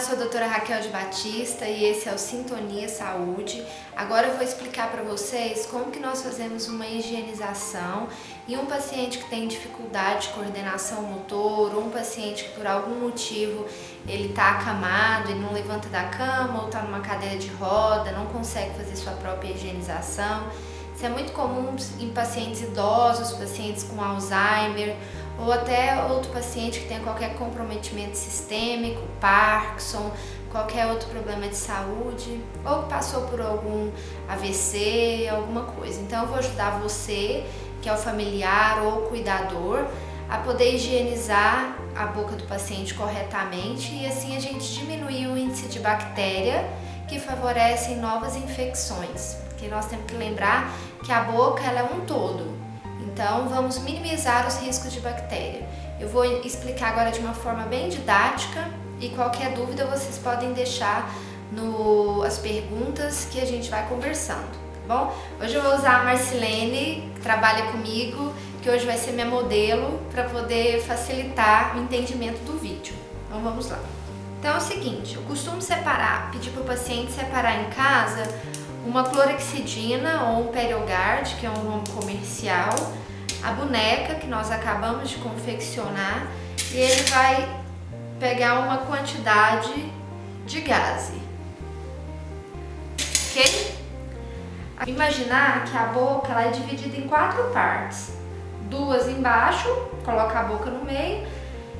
eu sou a doutora Raquel de Batista e esse é o Sintonia Saúde. Agora eu vou explicar para vocês como que nós fazemos uma higienização em um paciente que tem dificuldade de coordenação motor, ou um paciente que por algum motivo ele está acamado e não levanta da cama, ou está numa cadeira de roda, não consegue fazer sua própria higienização. Isso é muito comum em pacientes idosos, pacientes com Alzheimer, ou até outro paciente que tenha qualquer comprometimento sistêmico, Parkinson, qualquer outro problema de saúde, ou que passou por algum AVC, alguma coisa. Então eu vou ajudar você, que é o familiar ou o cuidador, a poder higienizar a boca do paciente corretamente e assim a gente diminuir o índice de bactéria que favorecem novas infecções. Porque nós temos que lembrar que a boca ela é um todo. Então, vamos minimizar os riscos de bactéria. Eu vou explicar agora de uma forma bem didática e qualquer dúvida vocês podem deixar as perguntas que a gente vai conversando, tá bom? Hoje eu vou usar a Marcilene, que trabalha comigo, que hoje vai ser minha modelo para poder facilitar o entendimento do vídeo. Então, vamos lá. Então é o seguinte, eu costumo pedir para o paciente separar em casa uma clorexidina ou um Periogard, que é um nome comercial, a boneca que nós acabamos de confeccionar, e ele vai pegar uma quantidade de gaze, ok? Imaginar que a boca ela é dividida em 4 partes, 2 embaixo, coloca a boca no meio,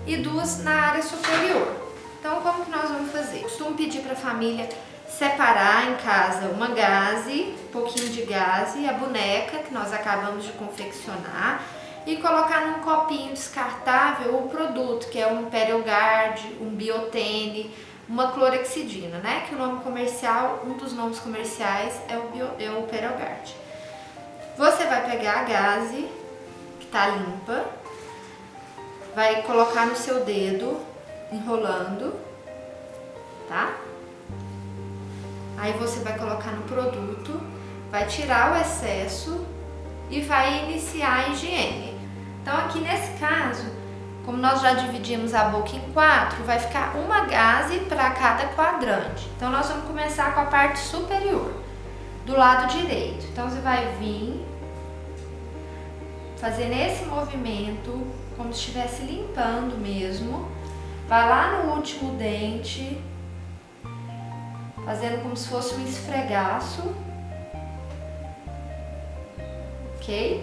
e 2 na área superior. Então como que nós vamos fazer? Costumo pedir para a família separar em casa uma gaze, um pouquinho de gaze, a boneca que nós acabamos de confeccionar e colocar num copinho descartável o produto, que é um Periogard, um Biotene, uma clorexidina, né? Que o nome comercial, um dos nomes comerciais é o Periogard. Você vai pegar a gaze, que tá limpa, vai colocar no seu dedo, enrolando, tá? Aí você vai colocar no produto, vai tirar o excesso e vai iniciar a higiene. Então aqui nesse caso, como nós já dividimos a boca em 4, vai ficar uma gaze para cada quadrante. Então nós vamos começar com a parte superior, do lado direito. Então você vai vir fazendo esse movimento, como se estivesse limpando mesmo. Vai lá no último dente, fazendo como se fosse um esfregaço, ok?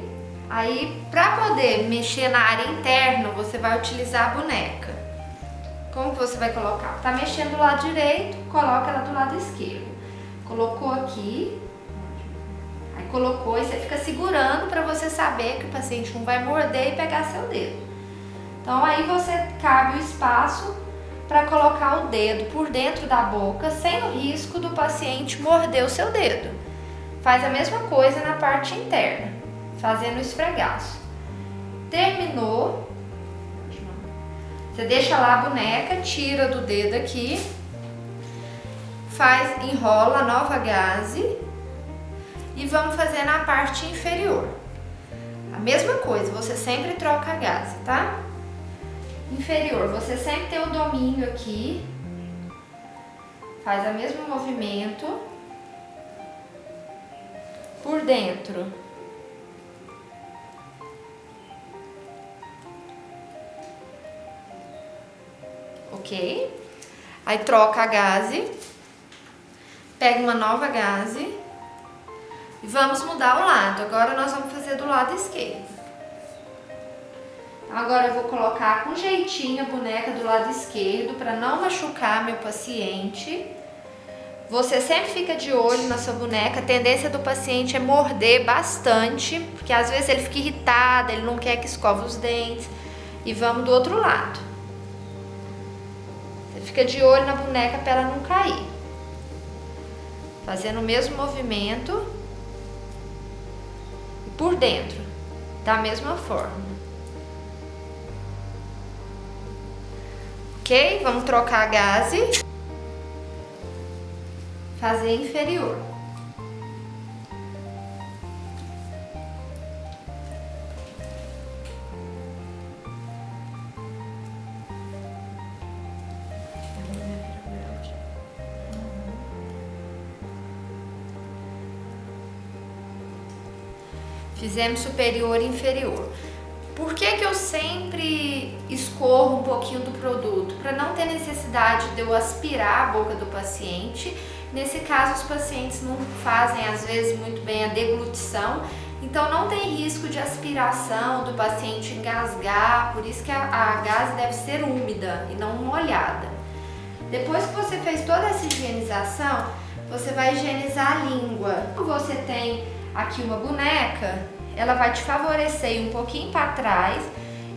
Aí, para poder mexer na área interna, você vai utilizar a boneca. Como que você vai colocar? Tá mexendo do lado direito, coloca ela do lado esquerdo. Colocou aqui, aí colocou e você fica segurando para você saber que o paciente não vai morder e pegar seu dedo. Então aí você cabe o espaço para colocar o dedo por dentro da boca sem o risco do paciente morder o seu dedo. Faz a mesma coisa na parte interna, fazendo o esfregaço. Terminou, você deixa lá a boneca, tira do dedo aqui, enrola a nova gaze e vamos fazer na parte inferior. A mesma coisa, você sempre troca a gaze, tá? Inferior, você sempre tem o domínio aqui, faz o mesmo movimento, por dentro, ok? Aí troca a gaze, pega uma nova gaze e vamos mudar o lado. Agora nós vamos fazer do lado esquerdo. Agora eu vou colocar com jeitinho a boneca do lado esquerdo para não machucar meu paciente. Você sempre fica de olho na sua boneca. A tendência do paciente é morder bastante, porque às vezes ele fica irritado, ele não quer que escova os dentes. E vamos do outro lado. Você fica de olho na boneca para ela não cair. Fazendo o mesmo movimento. E por dentro, da mesma forma. Ok? Vamos trocar a gaze. Fazer inferior. Fizemos superior e inferior. Por que que eu sempre escorro um pouquinho do produto? Para não ter necessidade de eu aspirar a boca do paciente. Nesse caso, os pacientes não fazem, às vezes, muito bem a deglutição, então não tem risco de aspiração, do paciente engasgar, por isso que a gaze deve ser úmida e não molhada. Depois que você fez toda essa higienização, você vai higienizar a língua. Quando você tem aqui uma boneca, ela vai te favorecer ir um pouquinho para trás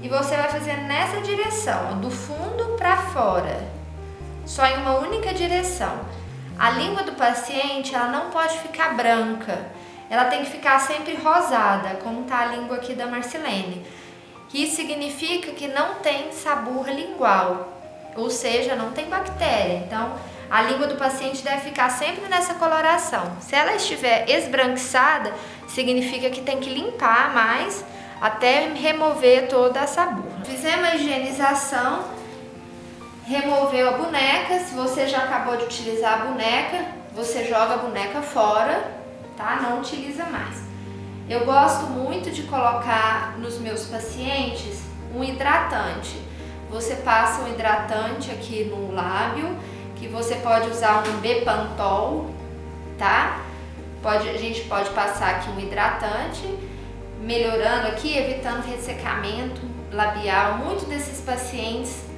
e você vai fazer nessa direção, do fundo para fora, só em uma única direção. A língua do paciente, ela não pode ficar branca, ela tem que ficar sempre rosada, como está a língua aqui da Marcilene. Isso significa que não tem sabor lingual, ou seja, não tem bactéria. Então, a língua do paciente deve ficar sempre nessa coloração. Se ela estiver esbranquiçada, significa que tem que limpar mais até remover toda essa burra. Fizemos a higienização. Removeu a boneca. Se você já acabou de utilizar a boneca, você joga a boneca fora, tá? Não utiliza mais. Eu gosto muito de colocar nos meus pacientes um hidratante. Você passa um hidratante aqui no lábio, que você pode usar um Bepantol, tá? A gente pode passar aqui um hidratante, melhorando aqui, evitando ressecamento labial. Muitos desses pacientes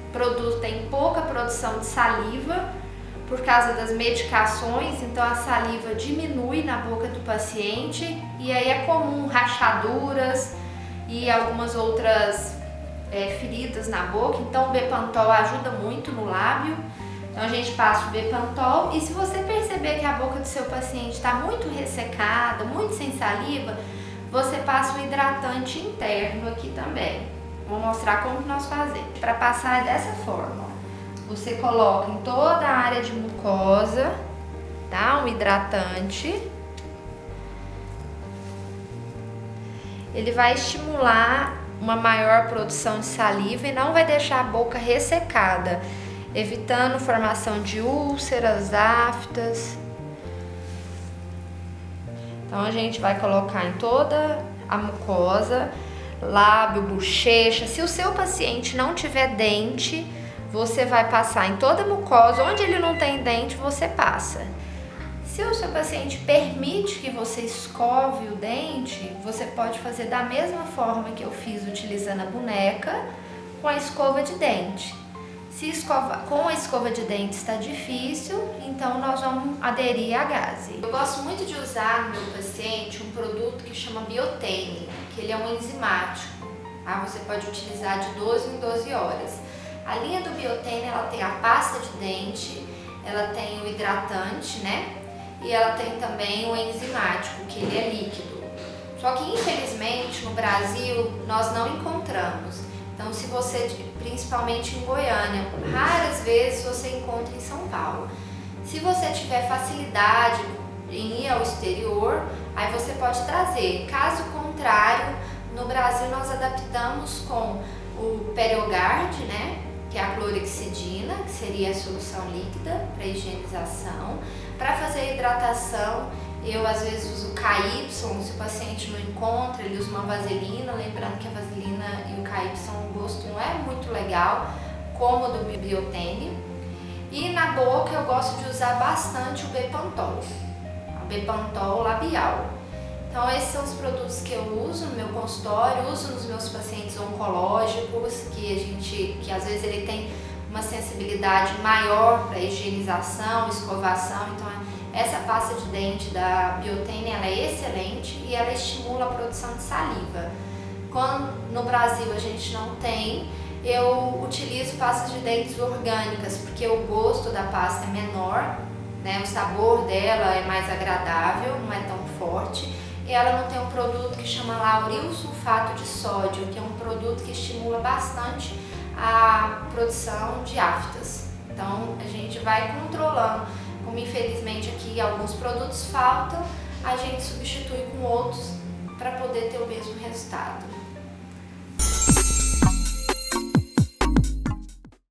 têm pouca produção de saliva por causa das medicações, então a saliva diminui na boca do paciente e aí é comum rachaduras e algumas outras feridas na boca. Então o Bepantol ajuda muito no lábio. Então a gente passa o Bepantol e se você perceber que a boca do seu paciente está muito ressecada, muito sem saliva, você passa o hidratante interno aqui também. Vou mostrar como nós fazemos. Para passar é dessa forma, ó. Você coloca em toda a área de mucosa, tá? Um hidratante. Ele vai estimular uma maior produção de saliva e não vai deixar a boca ressecada, evitando formação de úlceras, aftas. Então a gente vai colocar em toda a mucosa, lábio, bochecha. Se o seu paciente não tiver dente, você vai passar em toda a mucosa. Onde ele não tem dente, você passa. Se o seu paciente permite que você escove o dente, você pode fazer da mesma forma que eu fiz utilizando a boneca, com a escova de dente. Se com a escova de dente está difícil, então nós vamos aderir à gaze. Eu gosto muito de usar no meu paciente um produto que chama Biotene, que ele é um enzimático. Você pode utilizar de 12 em 12 horas. A linha do Biotene, ela tem a pasta de dente, ela tem o hidratante, né? E ela tem também o enzimático, que ele é líquido. Só que infelizmente no Brasil nós não encontramos. Então, se você, principalmente em Goiânia, raras vezes você encontra em São Paulo. Se você tiver facilidade em ir ao exterior, aí você pode trazer. Caso contrário, no Brasil nós adaptamos com o Periogard, né? Que é a clorexidina, que seria a solução líquida para higienização. Para fazer a hidratação, eu às vezes uso KY, se o paciente não encontra, ele usa uma vaselina, lembrando que a vaselina e o KY, o gosto não é muito legal, como o do Biotene. E na boca eu gosto de usar bastante o Bepantol, o Bepantol labial. Então esses são os produtos que eu uso no meu consultório, uso nos meus pacientes oncológicos, que às vezes ele tem uma sensibilidade maior para higienização, escovação. Então essa pasta de dente da Biotene, ela é excelente e ela estimula a produção de saliva. Quando no Brasil a gente não tem, eu utilizo pastas de dentes orgânicas, porque o gosto da pasta é menor, né? O sabor dela é mais agradável, não é tão forte. E ela não tem um produto que chama lauril sulfato de sódio, que é um produto que estimula bastante a produção de aftas. Então a gente vai controlando. Como infelizmente aqui alguns produtos faltam, a gente substitui com outros para poder ter o mesmo resultado.